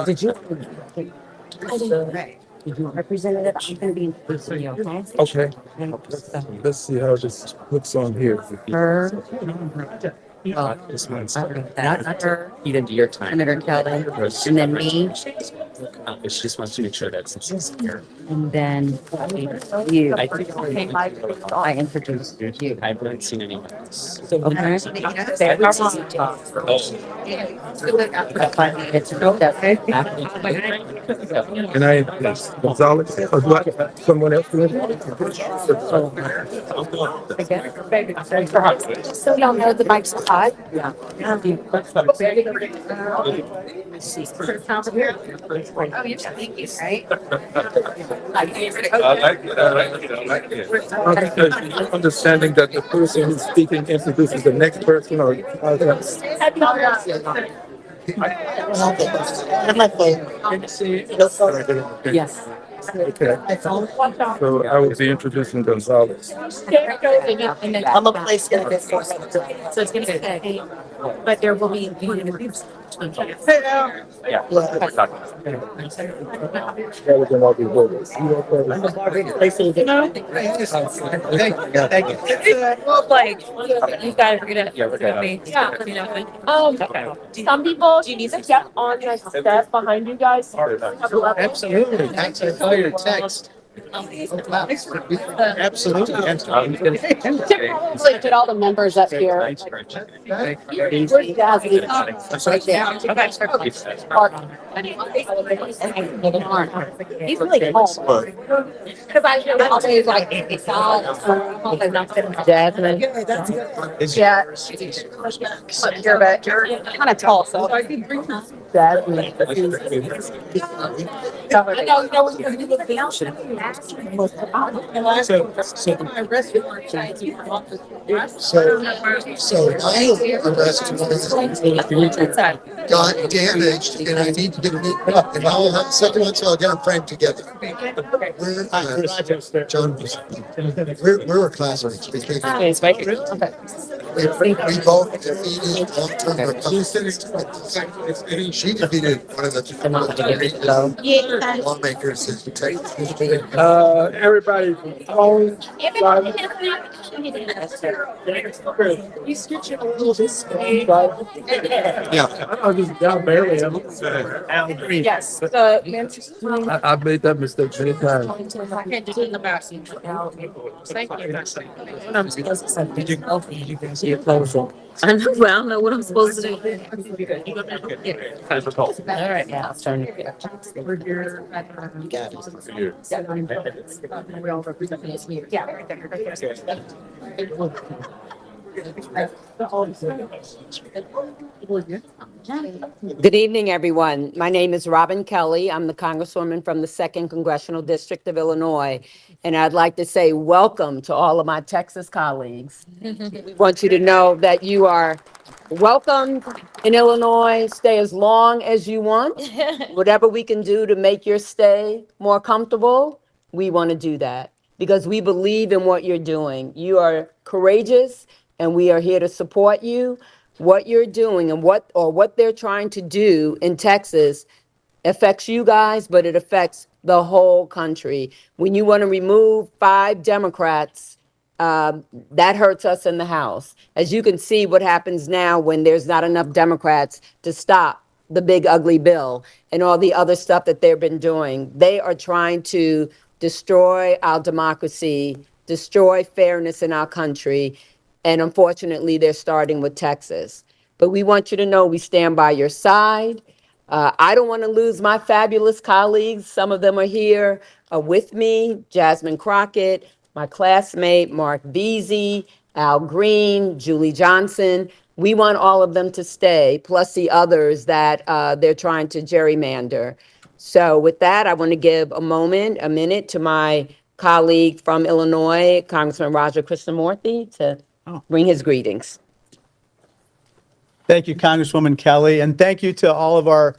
Did you? Representative, I'm going to be in touch with you, okay? Okay. Let's see how this looks on here. Her, This one's not her, Eat into your time. Senator Kelly, and then me, She just wants to make sure that since she's here. and then you. I think I introduced you. I haven't seen anyone else. Okay? and I Gonzalez or what? Someone else? So y'all know the bike's hot. Oh, you're thank you, right? Understanding that the person who's speaking introduces the next person or Yes. okay. So I will be introducing Gonzalez. I'm a place in this. So it's gonna be, but there will be. Yeah. That was an ugly word. Thank you. Well, like, you guys are gonna. Yeah, we're good. Yeah, you know. Some people, do you need to get on the step behind you guys? Absolutely. Thanks. I saw your text. Absolutely. Probably get all the members up here. Where's Jazzy? Right there. He's really calm. Because I always like, it's all, Jasmine. yeah. You're kind of tall, so. Jasmine. I know, you look down. So my arrest got damaged and I need to get it up. And I'll have second one, so I'll get them framed together. We're, John, we're classmates. We both defeated long-term Republicans. She defeated one of the lawmakers in Texas. Everybody phone. Yeah. I just got barely. Yes. I made that mistake many times. I know, well, I don't know what I'm supposed to do. All right, now it's turn. Good evening, everyone. My name is Robin Kelly. I'm the Congresswoman from the 2nd Congressional District of Illinois. And I'd like to say welcome to all of my Texas colleagues. We want you to know that you are welcome in Illinois. Stay as long as you want. Whatever we can do to make your stay more comfortable, we want to do that because we believe in what you're doing. You are courageous and we are here to support you. What you're doing and what they're trying to do in Texas affects you guys, but it affects the whole country. When you want to remove 5 Democrats, that hurts us in the House. As you can see what happens now when there's not enough Democrats to stop the big ugly bill and all the other stuff that they've been doing. They are trying to destroy our democracy, destroy fairness in our country. And unfortunately, they're starting with Texas. But we want you to know we stand by your side. I don't want to lose my fabulous colleagues. Some of them are here with me. Jasmine Crockett, my classmate, Mark Veasey, Al Green, Julie Johnson. We want all of them to stay, plus the others that they're trying to gerrymander. So with that, I want to give a minute to my colleague from Illinois, Congressman Raja Krishnamurthy, to bring his greetings. Thank you, Congresswoman Kelly, and thank you to all of our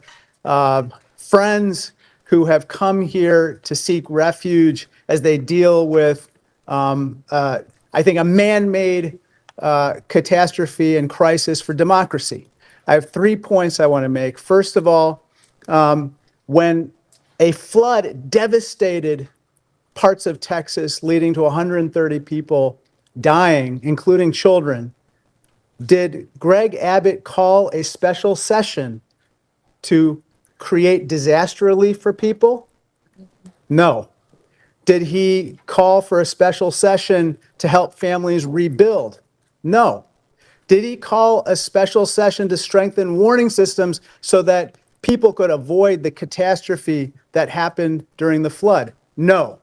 friends who have come here to seek refuge as they deal with, I think, a man-made catastrophe and crisis for democracy. I have 3 points I want to make. First of all, when a flood devastated parts of Texas, leading to 130 people dying, including children, did Greg Abbott call a special session to create disaster relief for people? No. Did he call for a special session to help families rebuild? No. Did he call a special session to strengthen warning systems so that people could avoid the catastrophe that happened during the flood? No.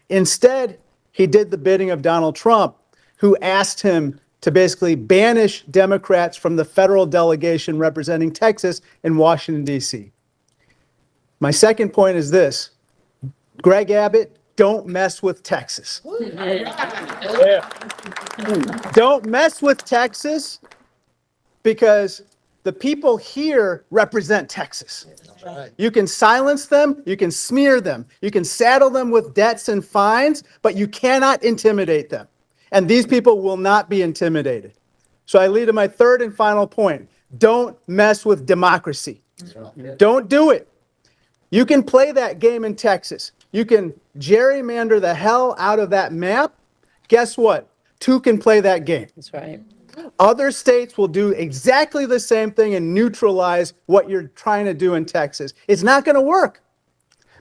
Instead, he did the bidding of Donald Trump, who asked him to basically banish Democrats from the federal delegation representing Texas in Washington, D.C. My second point is this: Greg Abbott, don't mess with Texas. Don't mess with Texas, because the people here represent Texas. You can silence them, you can smear them, you can saddle them with debts and fines, but you cannot intimidate them. And these people will not be intimidated. So I lead to my third and final point. Don't mess with democracy. Don't do it. You can play that game in Texas. You can gerrymander the hell out of that map. Guess what? Two can play that game. That's right. Other states will do exactly the same thing and neutralize what you're trying to do in Texas. It's not going to work,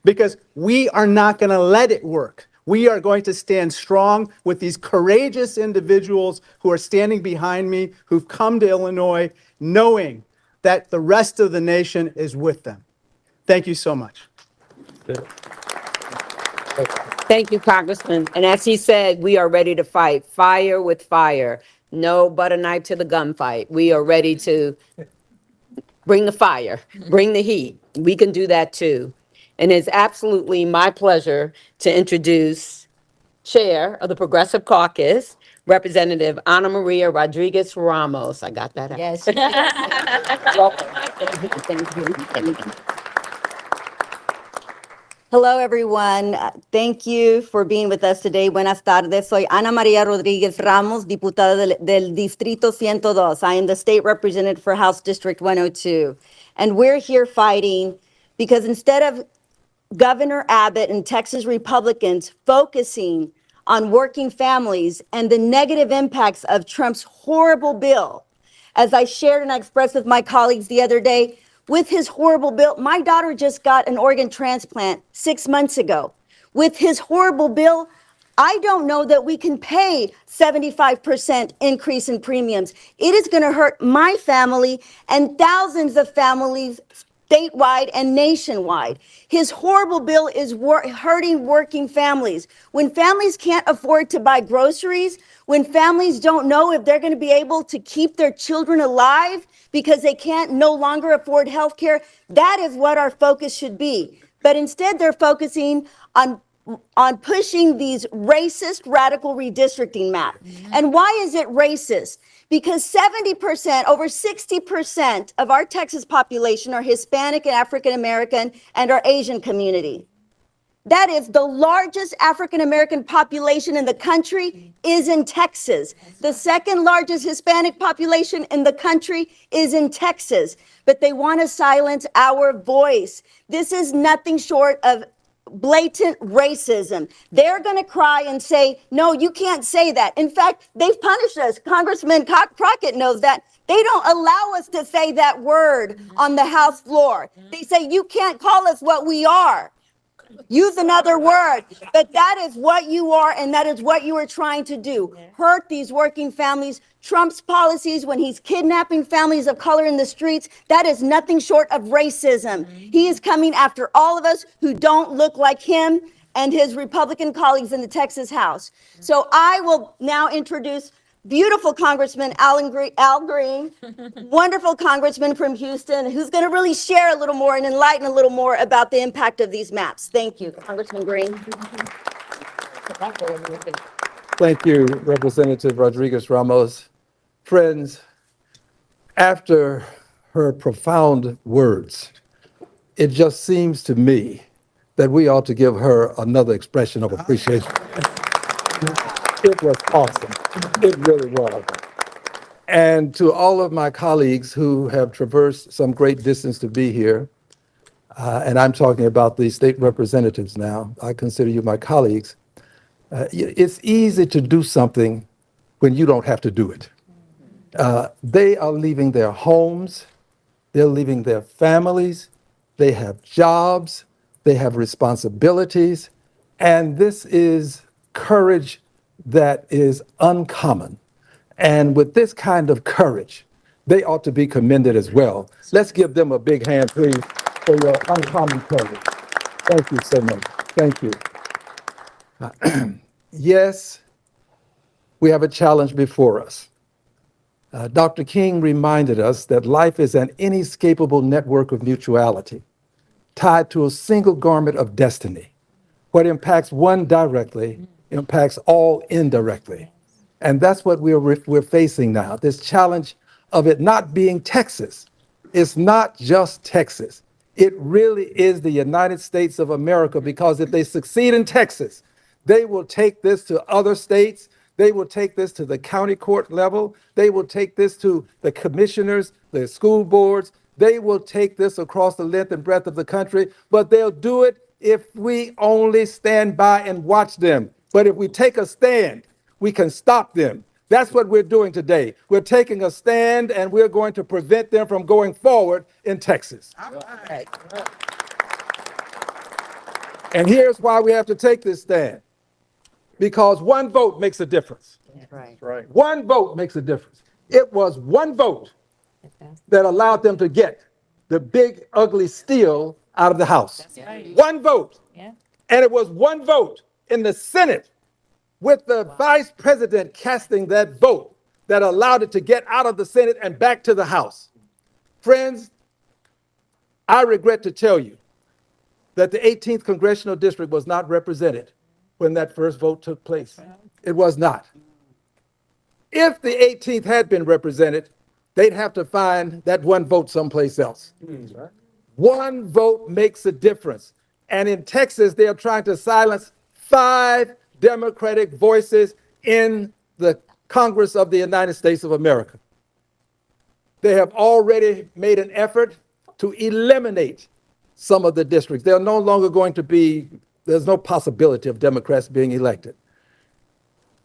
because we are not going to let it work. We are going to stand strong with these courageous individuals who are standing behind me, who've come to Illinois, knowing that the rest of the nation is with them. Thank you so much. Thank you, Congressman. And as he said, we are ready to fight fire with fire. No butter knife to the gunfight. We are ready to bring the fire, bring the heat. We can do that too. And it's absolutely my pleasure to introduce Chair of the Progressive Caucus, Representative Ana Maria Rodriguez Ramos. I got that out. Yes. Welcome. Hello, everyone. Thank you for being with us today. Buenas tardes. Soy Ana Maria Rodriguez Ramos, diputada del Distrito 102. I am the state representative for House District 102. And we're here fighting because instead of Governor Abbott and Texas Republicans focusing on working families and the negative impacts of Trump's horrible bill, as I shared and I expressed with my colleagues the other day, with his horrible bill, my daughter just got an organ transplant 6 months ago. With his horrible bill, I don't know that we can pay 75% increase in premiums. It is going to hurt my family and thousands of families statewide and nationwide. His horrible bill is hurting working families. When families can't afford to buy groceries, when families don't know if they're going to be able to keep their children alive because they can't no longer afford health care, that is what our focus should be. But instead, they're focusing on pushing these racist radical redistricting maps. And why is it racist? Because 70%, over 60% of our Texas population are Hispanic and African American and our Asian community. That is the largest African American population in the country is in Texas. The second largest Hispanic population in the country is in Texas. But they want to silence our voice. This is nothing short of blatant racism. They're going to cry and say, no, you can't say that. In fact, they've punished us. Congressman Crockett knows that. They don't allow us to say that word on the House floor. They say, you can't call us what we are. Use another word. But that is what you are, and that is what you are trying to do. Hurt these working families. Trump's policies when he's kidnapping families of color in the streets, that is nothing short of racism. He is coming after all of us who don't look like him and his Republican colleagues in the Texas House. So I will now introduce beautiful Congressman Al Green, wonderful congressman from Houston, who's going to really share a little more and enlighten a little more about the impact of these maps. Thank you, Congressman Green. Thank you, Representative Rodriguez Ramos. Friends, after her profound words, it just seems to me that we ought to give her another expression of appreciation. It was awesome. It really was. And to all of my colleagues who have traversed some great distance to be here, and I'm talking about the state representatives now, I consider you my colleagues, it's easy to do something when you don't have to do it. They are leaving their homes, they're leaving their families, they have jobs, they have responsibilities, and this is courage that is uncommon. And with this kind of courage, they ought to be commended as well. Let's give them a big hand, please, for your uncommon courage. Thank you so much. Thank you. Yes, we have a challenge before us. Dr. King reminded us that life is an inescapable network of mutuality, tied to a single garment of destiny. What impacts one directly impacts all indirectly. And that's what we're facing now, this challenge of it not being Texas. It's not just Texas. It really is the United States of America, because if they succeed in Texas, they will take this to other states. They will take this to the county court level. They will take this to the commissioners, the school boards. They will take this across the length and breadth of the country, but they'll do it if we only stand by and watch them. But if we take a stand, we can stop them. That's what we're doing today. We're taking a stand, and we're going to prevent them from going forward in Texas. And here's why we have to take this stand. Because one vote makes a difference. Right. One vote makes a difference. It was one vote that allowed them to get the big, ugly steal out of the House. One vote. Yeah. And it was one vote in the Senate, with the vice president casting that vote, that allowed it to get out of the Senate and back to the House. Friends, I regret to tell you that the 18th Congressional District was not represented when that first vote took place. It was not. If the 18th had been represented, they'd have to find that one vote someplace else. One vote makes a difference. And in Texas, they are trying to silence 5 Democratic voices in the Congress of the United States of America. They have already made an effort to eliminate some of the districts. They're no longer going to be, there's no possibility of Democrats being elected.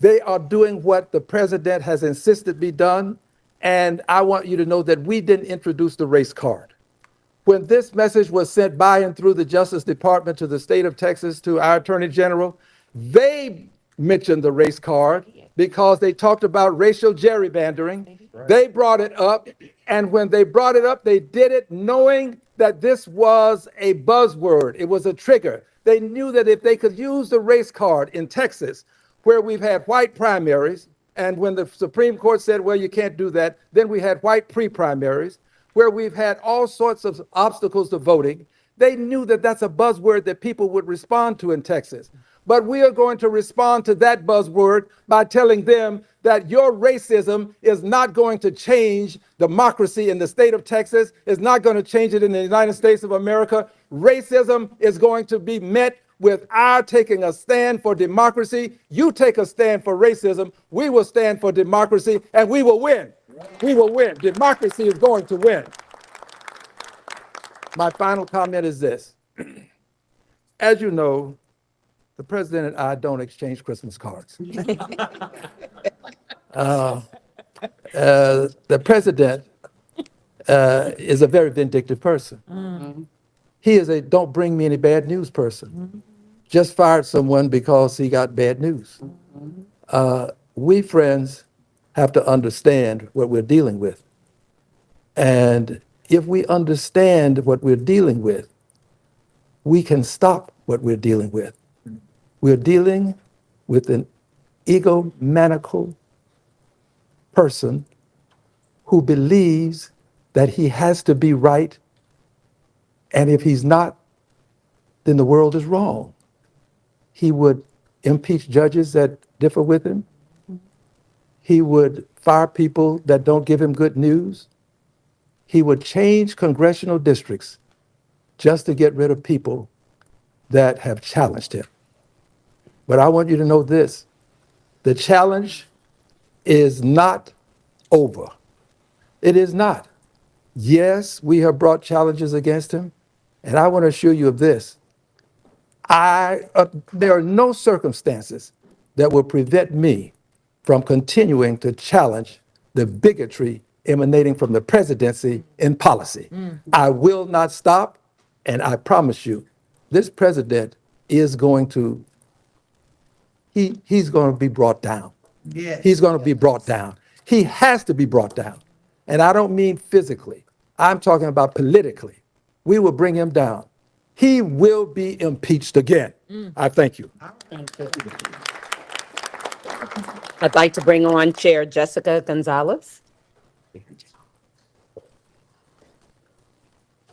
They are doing what the president has insisted be done, and I want you to know that we didn't introduce the race card. When this message was sent by and through the Justice Department to the state of Texas, to our Attorney General, they mentioned the race card because they talked about racial gerrymandering. They brought it up, and when they brought it up, they did it knowing that this was a buzzword. It was a trigger. They knew that if they could use the race card in Texas, where we've had white primaries, and when the Supreme Court said, well, you can't do that, then we had white pre-primaries, where we've had all sorts of obstacles to voting. They knew that that's a buzzword that people would respond to in Texas. But we are going to respond to that buzzword by telling them that your racism is not going to change democracy in the state of Texas, is not going to change it in the United States of America. Racism is going to be met with our taking a stand for democracy. You take a stand for racism, we will stand for democracy, and we will win. We will win. Democracy is going to win. My final comment is this. As you know, the president and I don't exchange Christmas cards. The president is a very vindictive person. He is a don't bring me any bad news person. Just fired someone because he got bad news. We, friends, have to understand what we're dealing with. And if we understand what we're dealing with, we can stop what we're dealing with. We're dealing with an egomaniacal person who believes that he has to be right, and if he's not, then the world is wrong. He would impeach judges that differ with him. He would fire people that don't give him good news. He would change congressional districts just to get rid of people that have challenged him. But I want you to know this, the challenge is not over. It is not. Yes, we have brought challenges against him, and I want to assure you of this. There are no circumstances that will prevent me from continuing to challenge the bigotry emanating from the presidency in policy. I will not stop, and I promise you, this president is going to, he's going to be brought down. He's going to be brought down. He has to be brought down. And I don't mean physically. I'm talking about politically. We will bring him down. He will be impeached again. I thank you. I'd like to bring on Chair Jessica Gonzalez.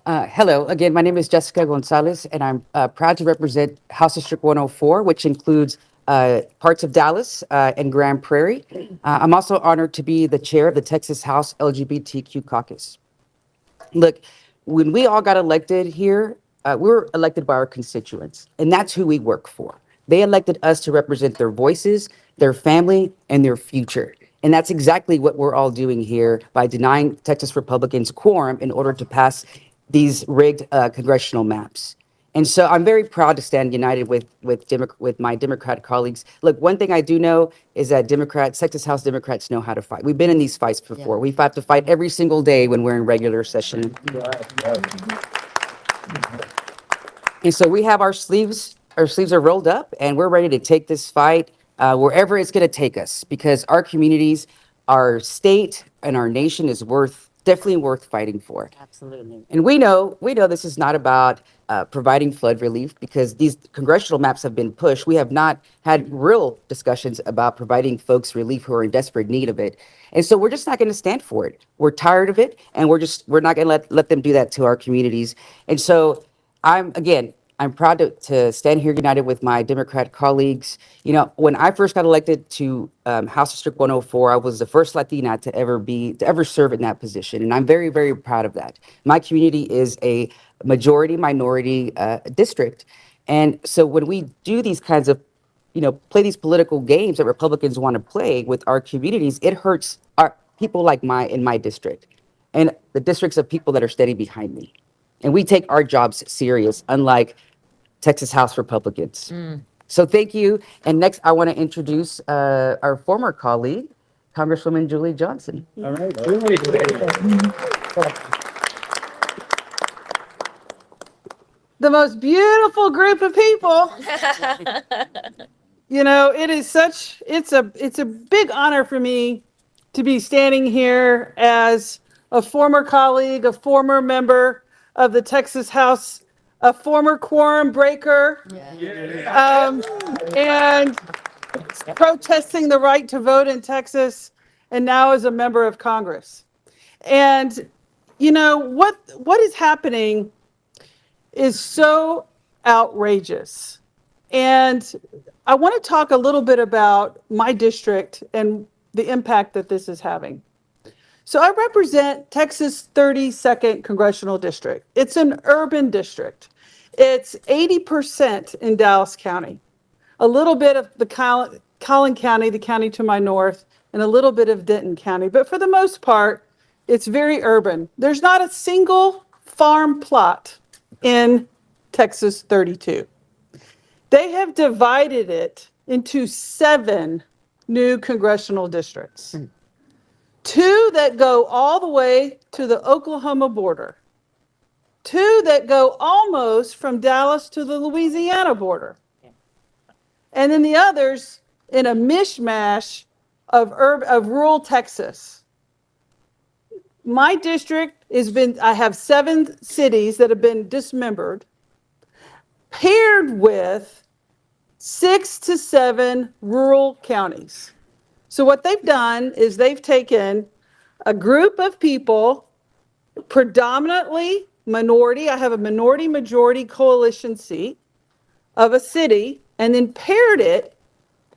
Hello, again, my name is Jessica Gonzalez, and I'm proud to represent House District 104, which includes parts of Dallas and Grand Prairie. I'm also honored to be the chair of the Texas House LGBTQ caucus. Look, when we all got elected here, we were elected by our constituents, and that's who we work for. They elected us to represent their voices, their family, and their future. And that's exactly what we're all doing here by denying Texas Republicans quorum in order to pass these rigged congressional maps. And so I'm very proud to stand united with my Democrat colleagues. Look, one thing I do know is that Texas House Democrats know how to fight. We've been in these fights before. We have to fight every single day when we're in regular session. And so we have our sleeves are rolled up, and we're ready to take this fight wherever it's going to take us, because our communities, our state, and our nation is definitely worth fighting for. Absolutely. And we know this is not about providing flood relief, because these congressional maps have been pushed. We have not had real discussions about providing folks relief who are in desperate need of it. And so we're just not going to stand for it. We're tired of it, and we're not going to let them do that to our communities. And so I'm proud to stand here united with my Democrat colleagues. You know, when I first got elected to House District 104, I was the first Latina to ever serve in that position. And I'm very, very proud of that. My community is a majority minority district. And so when we do these kinds of, play these political games that Republicans want to play with our communities, it hurts our people in my district and the districts of people that are standing behind me. And we take our jobs serious, unlike Texas House Republicans. So thank you. And next, I want to introduce our former colleague, Congresswoman Julie Johnson. All right, Julie. The most beautiful group of people. It's a big honor for me to be standing here as a former colleague, a former member of the Texas House, a former quorum breaker, and protesting the right to vote in Texas, and now as a member of Congress. And what is happening is so outrageous. And I want to talk a little bit about my district and the impact that this is having. So I represent Texas 32nd Congressional District. It's an urban district. It's 80% in Dallas County, a little bit of the Collin County, the county to my north, and a little bit of Denton County. But for the most part, it's very urban. There's not a single farm plot in Texas 32. They have divided it into 7 new congressional districts. 2 that go all the way to the Oklahoma border. 2 that go almost from Dallas to the Louisiana border. And then the others in a mishmash of rural Texas. My district I have 7 cities that have been dismembered, paired with 6 to 7 rural counties. So what they've done is they've taken a group of people, predominantly minority, I have a minority majority coalition seat of a city, and then paired it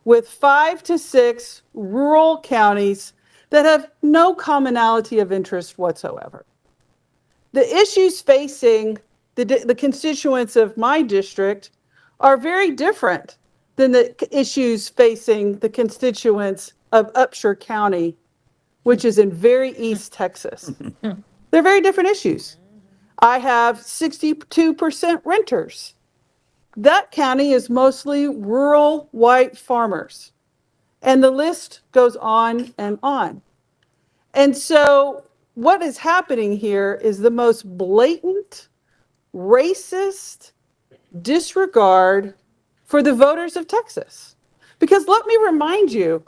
with 5 to 6 rural counties that have no commonality of interest whatsoever. The issues facing the constituents of my district are very different than the issues facing the constituents of Upshur County which is in very East Texas. They're very different issues. I have 62% renters. That county is mostly rural white farmers. And the list goes on and on. And so what is happening here is the most blatant, racist disregard for the voters of Texas. Because let me remind you,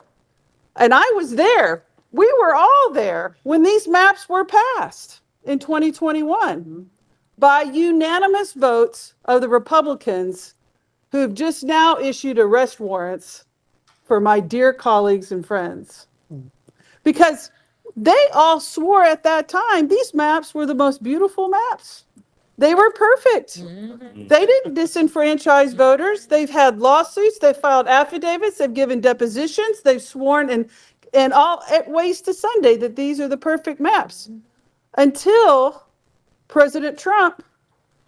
and I was there, we were all there when these maps were passed in 2021 by unanimous votes of the Republicans who have just now issued arrest warrants for my dear colleagues and friends. Because they all swore at that time these maps were the most beautiful maps. They were perfect. They didn't disenfranchise voters. They've had lawsuits, they've filed affidavits, they've given depositions, they've sworn and all at ways to Sunday that these are the perfect maps. Until President Trump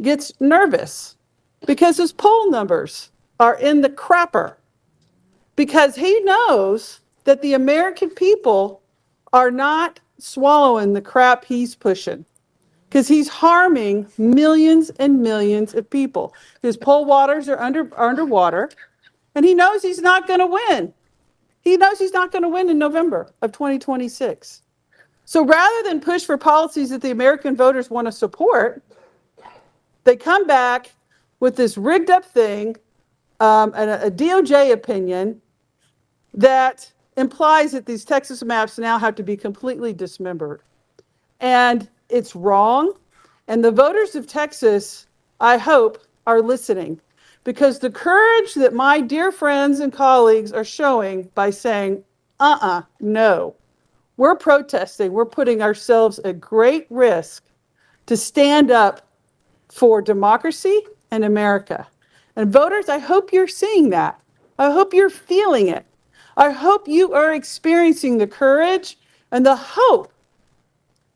gets nervous because his poll numbers are in the crapper. Because he knows that the American people are not swallowing the crap he's pushing. Because he's harming millions and millions of people. His poll waters are underwater, and he knows he's not going to win. He knows he's not going to win in November of 2026. So rather than push for policies that the American voters want to support, they come back with this rigged up thing, a DOJ opinion that implies that these Texas maps now have to be completely dismembered. And it's wrong. And the voters of Texas, I hope, are listening. Because the courage that my dear friends and colleagues are showing by saying, no, we're protesting, we're putting ourselves at great risk to stand up for democracy and America. And voters, I hope you're seeing that. I hope you're feeling it. I hope you are experiencing the courage and the hope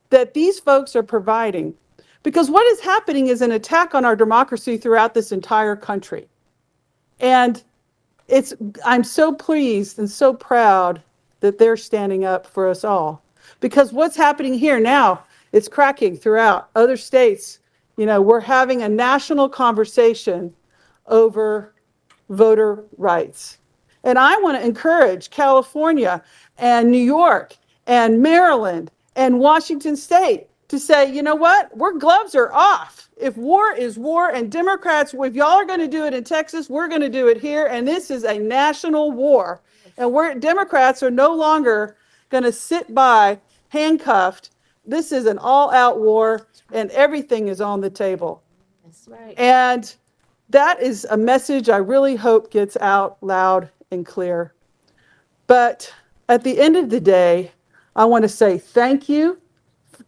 that these folks are providing. Because what is happening is an attack on our democracy throughout this entire country. And I'm so pleased and so proud that they're standing up for us all. Because what's happening here now, it's cracking throughout other states. You know, we're having a national conversation over voter rights. And I want to encourage California and New York and Maryland and Washington State to say, you know what, our gloves are off. If war is war and Democrats, if y'all are going to do it in Texas, we're going to do it here. And this is a national war. And Democrats are no longer going to sit by handcuffed. This is an all-out war and everything is on the table. That's right. And that is a message I really hope gets out loud and clear. But at the end of the day, I want to say thank you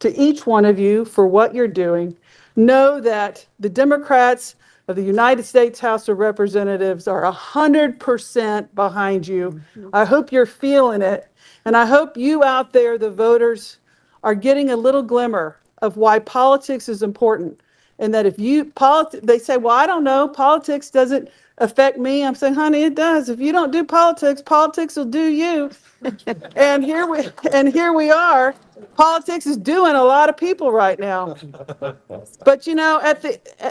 to each one of you for what you're doing. Know that the Democrats of the United States House of Representatives are 100% behind you. I hope you're feeling it. And I hope you out there, the voters, are getting a little glimmer of why politics is important. And that if they say, well, I don't know, politics doesn't affect me. I'm saying, honey, it does. If you don't do politics, politics will do you. And here we are. Politics is doing a lot of people right now. But you know,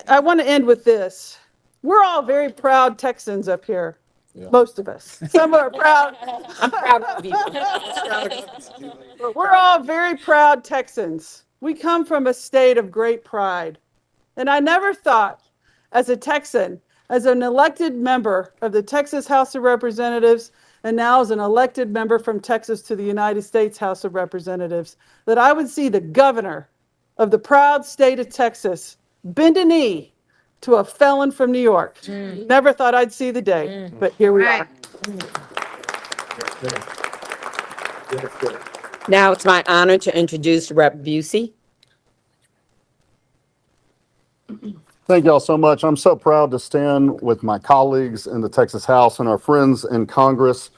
I want to end with this. We're all very proud Texans up here. Yeah. Most of us. Some are proud. I'm proud of you. We're all very proud Texans. We come from a state of great pride. And I never thought, as a Texan, as an elected member of the Texas House of Representatives, and now as an elected member from Texas to the United States House of Representatives, that I would see the governor of the proud state of Texas bend a knee to a felon from New York. Never thought I'd see the day, but here we are. Now it's my honor to introduce Rep. Buucy. Thank y'all so much. I'm so proud to stand with my colleagues in the Texas House and our friends in Congress.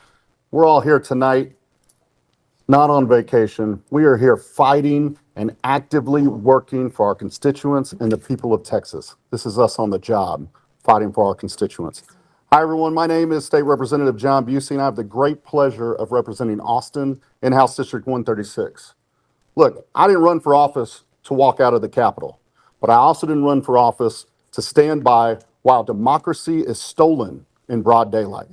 We're all here tonight, not on vacation. We are here fighting and actively working for our constituents and the people of Texas. This is us on the job, fighting for our constituents. Hi, everyone. My name is State Representative John Buucy, and I have the great pleasure of representing Austin in House District 136. Look, I didn't run for office to walk out of the Capitol, but I also didn't run for office to stand by while democracy is stolen in broad daylight.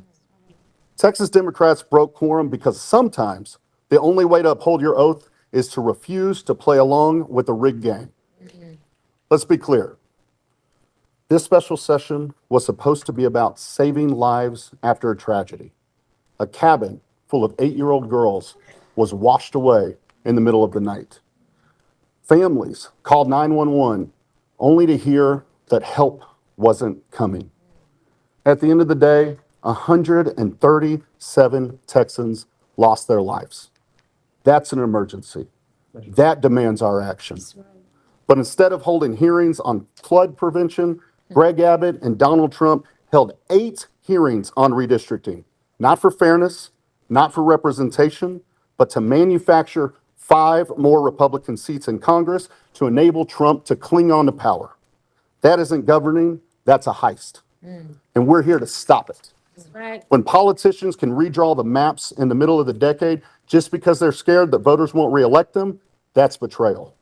Texas Democrats broke quorum because sometimes the only way to uphold your oath is to refuse to play along with the rigged game. Let's be clear. This special session was supposed to be about saving lives after a tragedy. A cabin full of 8-year-old girls was washed away in the middle of the night. Families called 911 only to hear that help wasn't coming. At the end of the day, 137 Texans lost their lives. That's an emergency. That demands our action. But instead of holding hearings on flood prevention, Greg Abbott and Donald Trump held 8 hearings on redistricting, not for fairness, not for representation, but to manufacture 5 more Republican seats in Congress to enable Trump to cling on to power. That isn't governing, that's a heist. And we're here to stop it. When politicians can redraw the maps in the middle of the decade just because they're scared that voters won't reelect them, that's betrayal.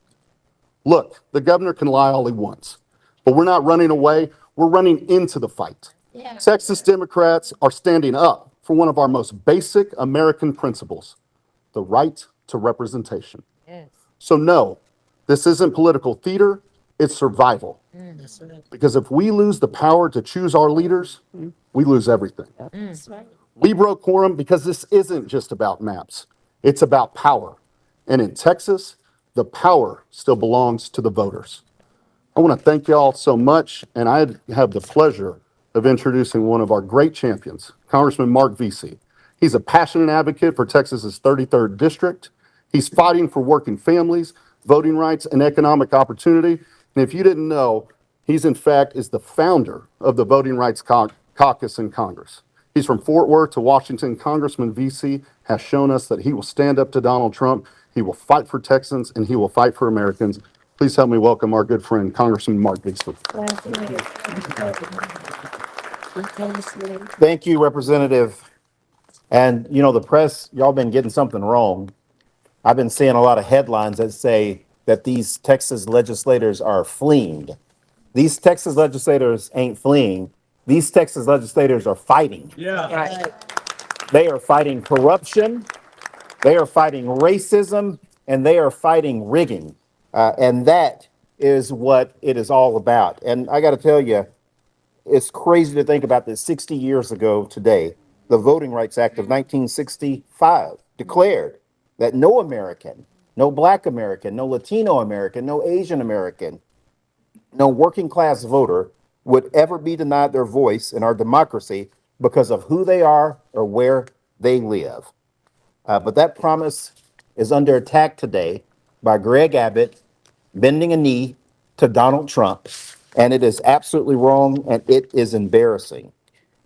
Look, the governor can lie all he wants, but we're not running away, we're running into the fight. Texas Democrats are standing up for one of our most basic American principles, the right to representation. So no, this isn't political theater, it's survival. Because if we lose the power to choose our leaders, we lose everything. We broke quorum because this isn't just about maps, it's about power. And in Texas, the power still belongs to the voters. I want to thank y'all so much, and I have the pleasure of introducing one of our great champions, Congressman Mark Veasey. He's a passionate advocate for Texas's 33rd district. He's fighting for working families, voting rights, and economic opportunity. And if you didn't know, he's in fact is the founder of the Voting Rights Caucus in Congress. He's from Fort Worth to Washington. Congressman Veasey has shown us that he will stand up to Donald Trump. He will fight for Texans, and he will fight for Americans. Please help me welcome our good friend, Congressman Mark Veasey. Thank you, Representative. And, you know, the press, y'all been getting something wrong. I've been seeing a lot of headlines that say that these Texas legislators are fleeing. These Texas legislators ain't fleeing. These Texas legislators are fighting. They are fighting corruption. They are fighting racism, and they are fighting rigging. And that is what it is all about. And I got to tell you, it's crazy to think about this. 60 years ago today, the Voting Rights Act of 1965 declared that no American, no Black American, no Latino American, no Asian American, no working class voter would ever be denied their voice in our democracy because of who they are or where they live. But that promise is under attack today by Greg Abbott bending a knee to Donald Trump, and it is absolutely wrong, and it is embarrassing.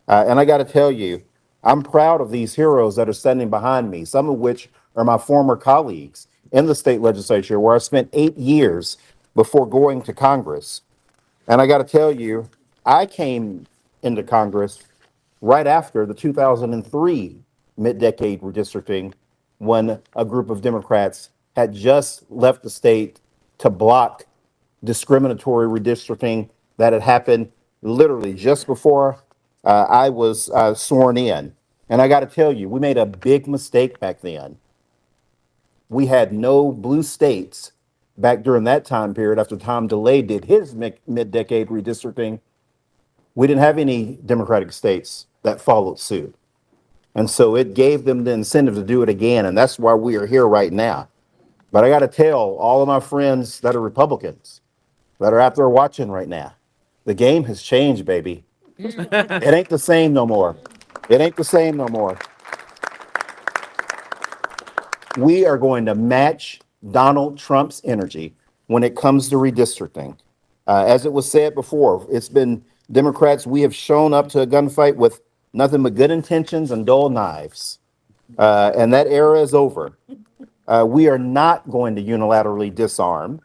And I got to tell you, I'm proud of these heroes that are standing behind me, some of which are my former colleagues in the state legislature, where I spent 8 years before going to Congress. And I got to tell you, I came into Congress right after the 2003 mid-decade redistricting, when a group of Democrats had just left the state to block discriminatory redistricting that had happened literally just before I was sworn in. And I got to tell you, we made a big mistake back then. We had no blue states back during that time period after Tom DeLay did his mid-decade redistricting. We didn't have any Democratic states that followed suit. And so it gave them the incentive to do it again. And that's why we are here right now. But I got to tell all of my friends that are Republicans that are out there watching right now, the game has changed, baby. It ain't the same no more. It ain't the same no more. We are going to match Donald Trump's energy when it comes to redistricting. As it was said before, it's been Democrats, we have shown up to a gunfight with nothing but good intentions and dull knives. And that era is over. We are not going to unilaterally disarm.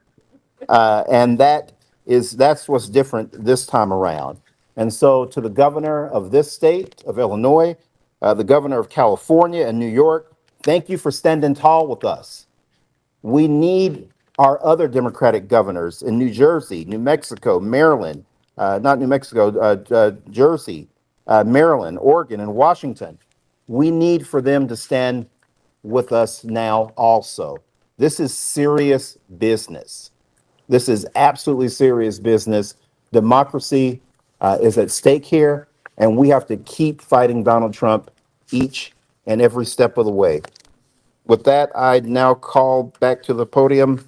And that's what's different this time around. And so to the governor of this state of Illinois, the governor of California and New York, thank you for standing tall with us. We need our other Democratic governors in New Jersey, New Mexico, Maryland, not New Mexico, Jersey, Maryland, Oregon, and Washington. We need for them to stand with us now also. This is serious business. This is absolutely serious business. Democracy is at stake here, and we have to keep fighting Donald Trump each and every step of the way. With that, I now call back to the podium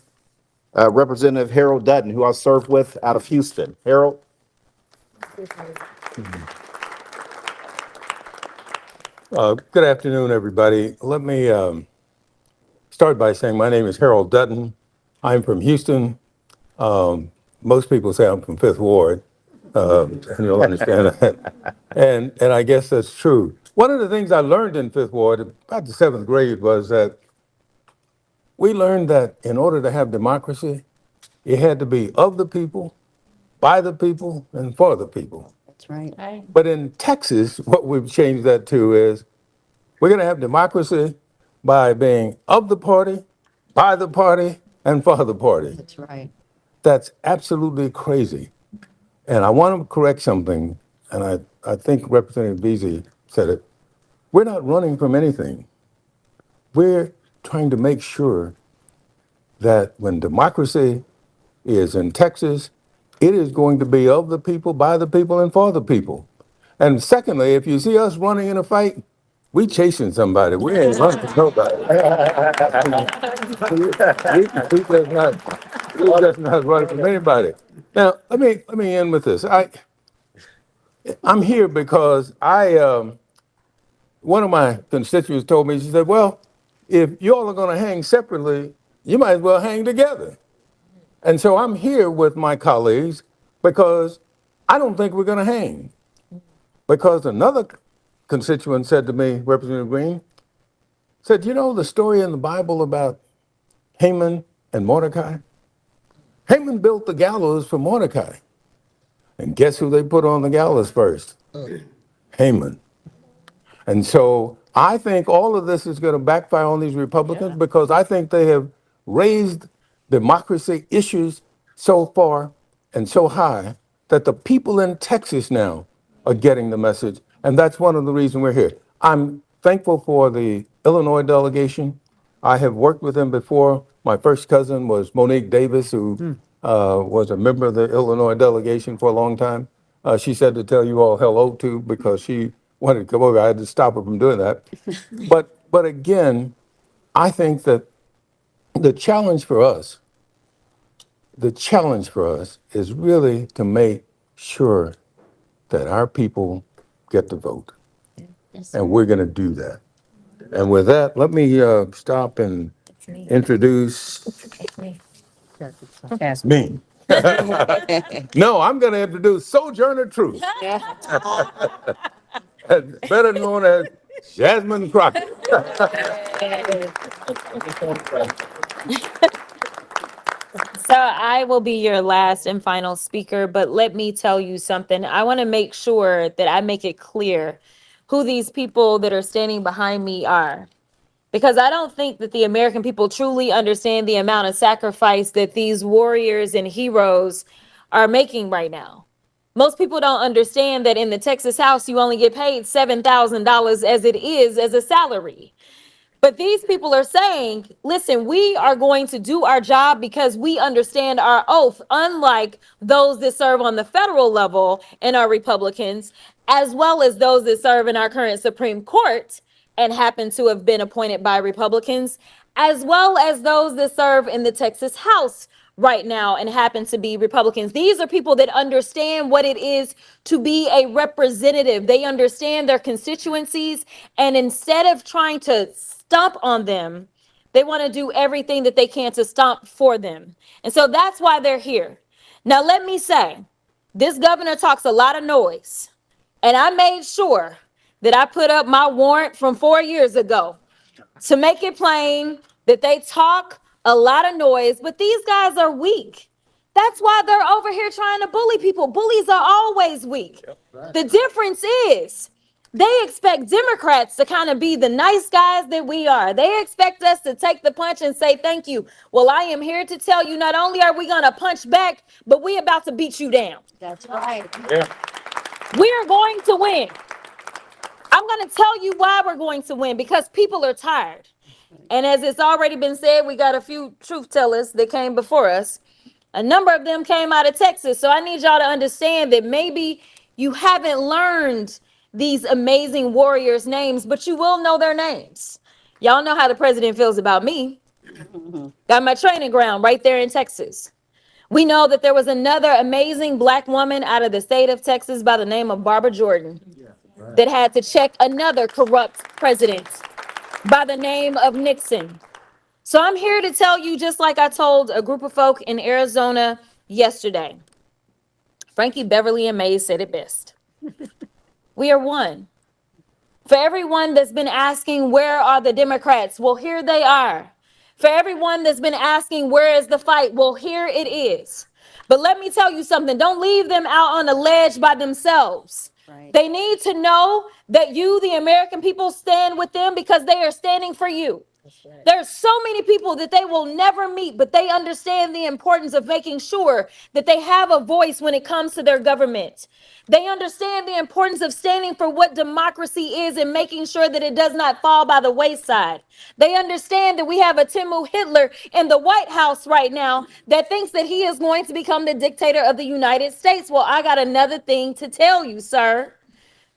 Representative Harold Dutton, who I served with out of Houston. Harold? Good afternoon, everybody. Let me start by saying my name is Harold Dutton. I'm from Houston. Most people say I'm from Fifth Ward, and you'll understand that. And I guess that's true. One of the things I learned in Fifth Ward about the seventh grade was that we learned that in order to have democracy, it had to be of the people, by the people, and for the people. That's right. But in Texas, what we've changed that to is we're going to have democracy by being of the party, by the party, and for the party. That's right. That's absolutely crazy. And I want to correct something, and I think Representative Veasey said it. We're not running from anything. We're trying to make sure that when democracy is in Texas, it is going to be of the people, by the people, and for the people. And secondly, if you see us running in a fight, we chasing somebody. We ain't running from nobody. we just not running from anybody. Now, let me end with this. I'm here because one of my constituents told me, she said, well, if y'all are going to hang separately, you might as well hang together. And so I'm here with my colleagues because I don't think we're going to hang. Because another constituent said to me, Representative Green, said, you know the story in the Bible about Haman and Mordecai? Haman built the gallows for Mordecai. And guess who they put on the gallows first? Haman. And so I think all of this is going to backfire on these Republicans because I think they have raised democracy issues so far and so high that the people in Texas now are getting the message. And that's one of the reasons we're here. I'm thankful for the Illinois delegation. I have worked with them before. My first cousin was Monique Davis, who was a member of the Illinois delegation for a long time. She said to tell you all hello to because she wanted to come over. I had to stop her from doing that. But again, I think that the challenge for us is really to make sure that our people get to vote. And we're going to do that. And with that, let me stop and introduce me. No, I'm going to introduce Sojourner Truth, better known as Jasmine Crockett. So I will be your last and final speaker, but let me tell you something. I want to make sure that I make it clear who these people that are standing behind me are. Because I don't think that the American people truly understand the amount of sacrifice that these warriors and heroes are making right now. Most people don't understand that in the Texas House, you only get paid $7,000 as it is as a salary. But these people are saying, listen, we are going to do our job because we understand our oath, unlike those that serve on the federal level and are Republicans, as well as those that serve in our current Supreme Court and happen to have been appointed by Republicans, as well as those that serve in the Texas House right now and happen to be Republicans. These are people that understand what it is to be a representative. They understand their constituencies, and instead of trying to stomp on them, they want to do everything that they can to stomp for them. And so that's why they're here. Now, let me say, this governor talks a lot of noise, and I made sure that I put up my warrant from 4 years ago to make it plain that they talk a lot of noise, but these guys are weak. That's why they're over here trying to bully people. Bullies are always weak. The difference is they expect Democrats to kind of be the nice guys that we are. They expect us to take the punch and say thank you. Well, I am here to tell you, not only are we going to punch back, but we about to beat you down. That's right. We are going to win. I'm going to tell you why we're going to win, because people are tired. And as it's already been said, we got a few truth tellers that came before us. A number of them came out of Texas. So I need y'all to understand that maybe you haven't learned these amazing warriors' names, but you will know their names. Y'all know how the president feels about me. Got my training ground right there in Texas. We know that there was another amazing black woman out of the state of Texas by the name of Barbara Jordan that had to check another corrupt president by the name of Nixon. So I'm here to tell you, just like I told a group of folk in Arizona yesterday, Frankie Beverly and Mays said it best. We are one. For everyone that's been asking, where are the Democrats? Well, here they are. For everyone that's been asking, where is the fight? Well, here it is. But let me tell you something. Don't leave them out on the ledge by themselves. Right. They need to know that you, the American people, stand with them because they are standing for you. Right. There's so many people that they will never meet, but they understand the importance of making sure that they have a voice when it comes to their government. They understand the importance of standing for what democracy is and making sure that it does not fall by the wayside. They understand that we have a Timu Hitler in the White House right now that thinks that he is going to become the dictator of the United States. Well, I got another thing to tell you, sir.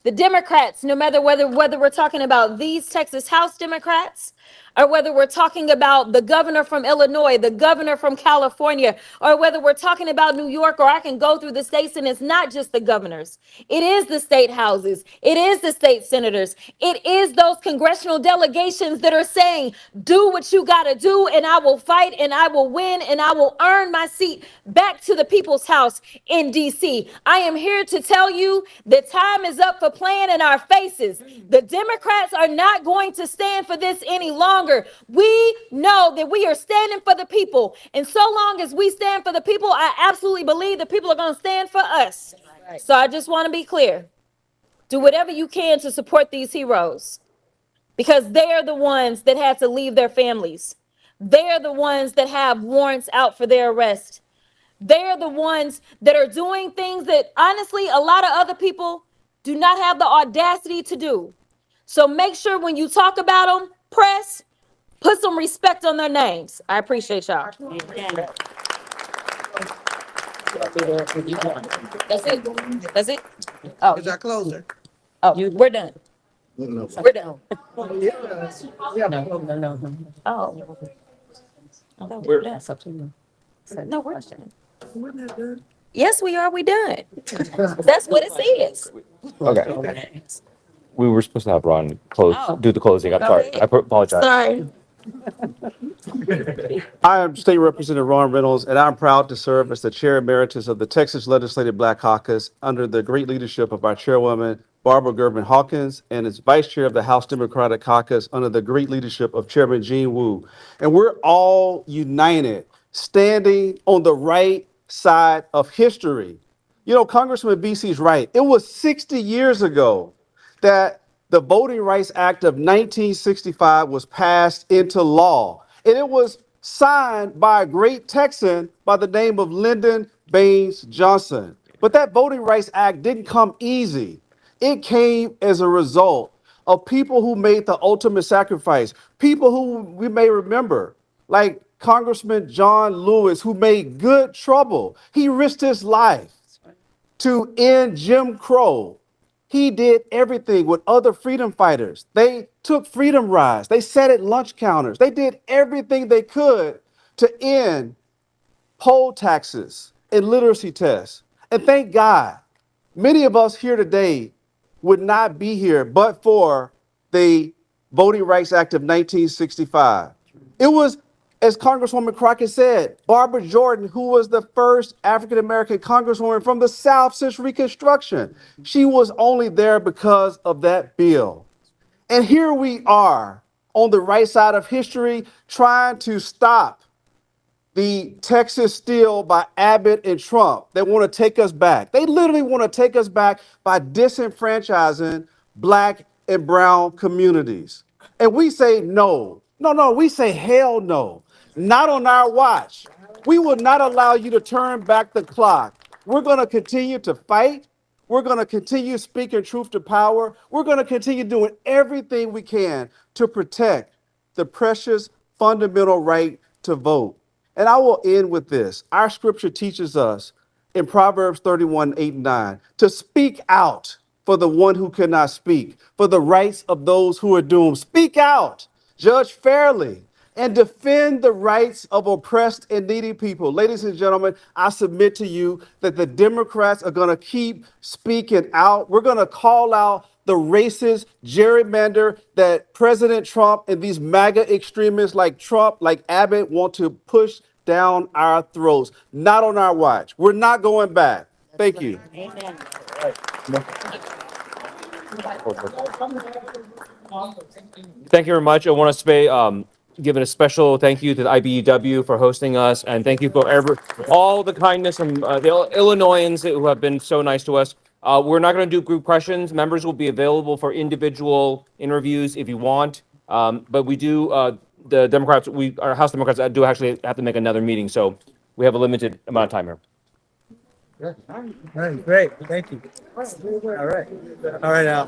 The Democrats, no matter whether we're talking about these Texas House Democrats, or whether we're talking about the governor from Illinois, the governor from California, or whether we're talking about New York, or I can go through the states and it's not just the governors. It is the state houses. It is the state senators. It is those congressional delegations that are saying, do what you got to do and I will fight and I will win and I will earn my seat back to the people's house in DC. I am here to tell you that time is up for playing in our faces. The Democrats are not going to stand for this any longer. We know that we are standing for the people. And so long as we stand for the people, I absolutely believe the people are going to stand for us. Right. So I just want to be clear. Do whatever you can to support these heroes, because they are the ones that had to leave their families. They are the ones that have warrants out for their arrest. They are the ones that are doing things that honestly a lot of other people do not have the audacity to do. So make sure when you talk about them, press, put some respect on their names. I appreciate y'all. That's it. That's it. Oh, Is our closer? oh, we're done. No. We're done. No. Oh. We're done. No, we're done. Yes, we are. We done. That's what it says. Okay. We were supposed to have Ron Oh. do the closing. I'm sorry. I apologize. Sorry. I am State Representative Ron Reynolds, and I'm proud to serve as the Chair Emeritus of the Texas Legislative Black Caucus under the great leadership of our Chairwoman, Barbara Gervin Hawkins, and as Vice Chair of the House Democratic Caucus under the great leadership of Chairman Gene Wu. And we're all united, standing on the right side of history. You know, Congressman Veasey's right. It was 60 years ago that the Voting Rights Act of 1965 was passed into law. And it was signed by a great Texan by the name of Lyndon Baines Johnson. But that Voting Rights Act didn't come easy. It came as a result of people who made the ultimate sacrifice, people who we may remember, like Congressman John Lewis, who made good trouble. He risked his life to end Jim Crow. He did everything with other freedom fighters. They took freedom rides. They sat at lunch counters. They did everything they could to end poll taxes and literacy tests. And thank God, many of us here today would not be here but for the Voting Rights Act of 1965. It was, as Congresswoman Crockett said, Barbara Jordan, who was the first African-American Congresswoman from the South since Reconstruction. She was only there because of that bill. And here we are on the right side of history trying to stop the Texas steal by Abbott and Trump. They want to take us back. They literally want to take us back by disenfranchising Black and brown communities. And we say no. No, we say hell no. Not on our watch. We will not allow you to turn back the clock. We're going to continue to fight. We're going to continue speaking truth to power. We're going to continue doing everything we can to protect the precious fundamental right to vote. And I will end with this. Our scripture teaches us in Proverbs 31:8-9 to speak out for the one who cannot speak, for the rights of those who are doomed. Speak out, judge fairly, and defend the rights of oppressed and needy people. Ladies and gentlemen, I submit to you that the Democrats are going to keep speaking out. We're going to call out the racist gerrymander that President Trump and these MAGA extremists like Trump, like Abbott, want to push down our throats. Not on our watch. We're not going back. Thank you. Thank you very much. I want to say, give it a special thank you to the IBEW for hosting us, and thank you for all the kindness from the Illinoisans who have been so nice to us. We're not going to do group questions. Members will be available for individual interviews if you want. But we do, the Democrats, our House Democrats do actually have to make another meeting, so we have a limited amount of time here. All right, great. Thank you. All right. All right, Al.